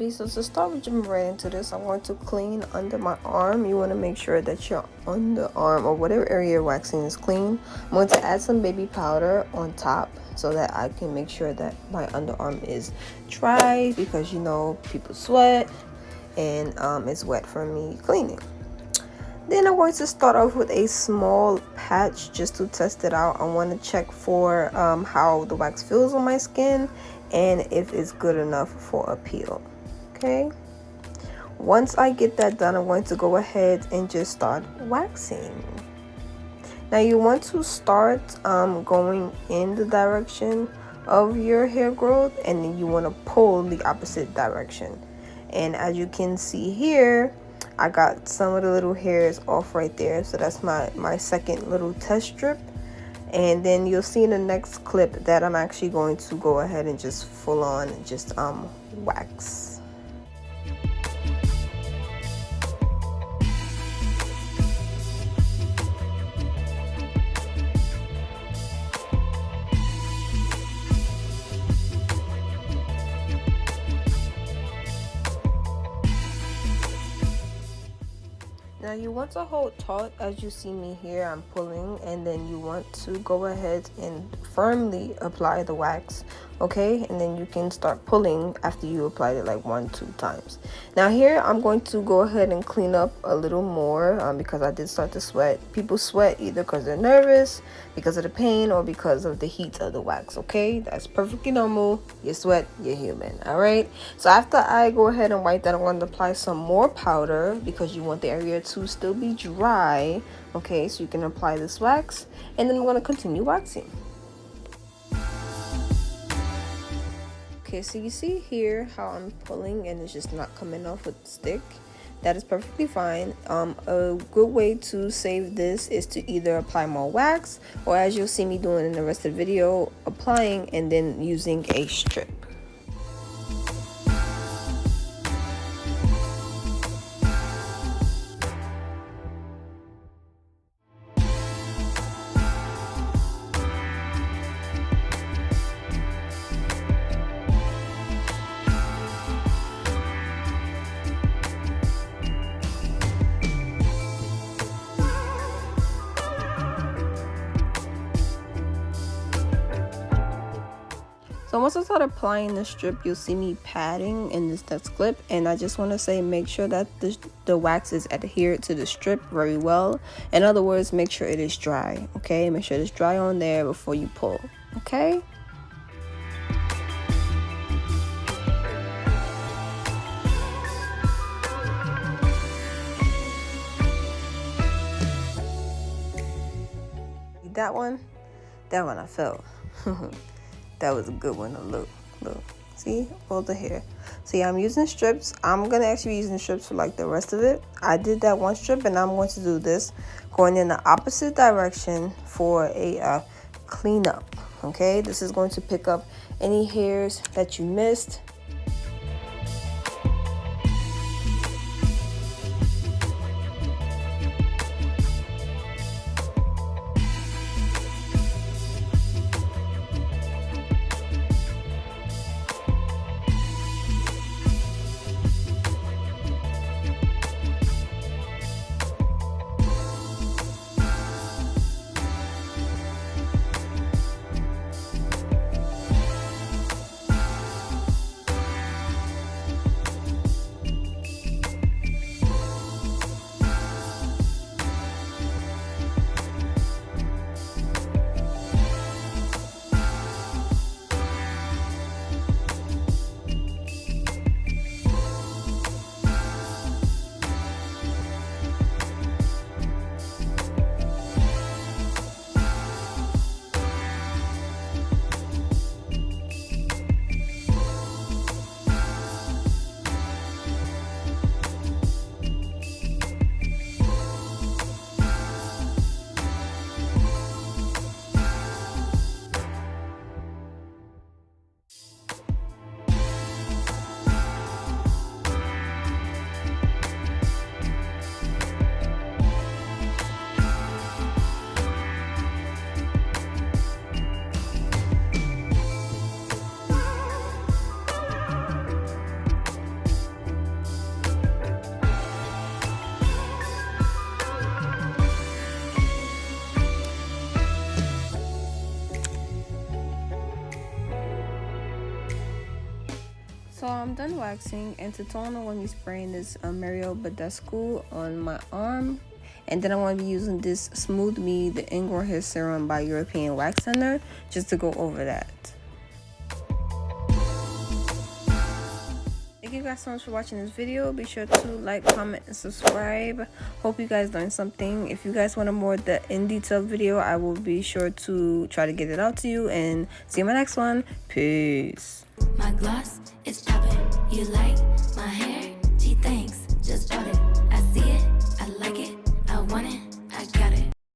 subbies. So to start, we jump right into this. I'm going to clean under my arm. You want to make sure that your underarm or whatever area you're waxing is clean. I'm going to add some baby powder on top so that I can make sure that my underarm is dry, because you know people sweat and it's wet from me cleaning. Then I'm going to start off with a small patch just to test it out. I want to check for how the wax feels on my skin and if it's good enough for a peel. Okay, once I get that done, I'm going to go ahead and just start waxing. Now you want to start going in the direction of your hair growth, and then you want to pull the opposite direction. And as you can see here, I got some of the little hairs off right there, so that's my second little test strip. And then you'll see in the next clip that I'm actually going to go ahead and just full on just wax. Now you want to hold taut as you see me here. I'm pulling, and then you want to go ahead and firmly apply the wax, okay? And then you can start pulling after you applied it like 1-2 times. Now here I'm going to go ahead and clean up a little more because I did start to sweat. People sweat either because they're nervous, because of the pain, or because of the heat of the wax, okay? That's perfectly normal. You sweat, you're human. All right, so after I go ahead and wipe that, I'm going to apply some more powder because you want the area to still be dry, okay? So you can apply this wax, and then I'm going to continue waxing. Okay, so you see here how I'm pulling and it's just not coming off with the stick. That is perfectly fine. A good way to save this is to either apply more wax, or as you'll see me doing in the rest of the video, applying and then using a strip. So once I start applying the strip, you'll see me padding in this next clip, and I just want to say make sure that the wax is adhered to the strip very well. In other words, make sure it is dry, okay? Make sure it's dry on there before you pull, okay? That one I felt. That was a good one. Look, see all the hair. So yeah, I'm using strips. I'm gonna actually be using strips for like the rest of it. I did that one strip, and I'm going to do this going in the opposite direction for a cleanup. Okay, this is going to pick up any hairs that you missed. done waxing, and to tone, I'm going to be spraying this Mario Badescu on my arm. And then I'm going to be using this Smooth Me, the Ingrown Hair Serum by European Wax Center, just to go over that. Thank you guys so much for watching this video. Be sure to like, comment, and subscribe. Hope you guys learned something. If you guys want a more in detail video, I will be sure to try to get it out to you. And see you in my next one. Peace. My gloss is popping. You like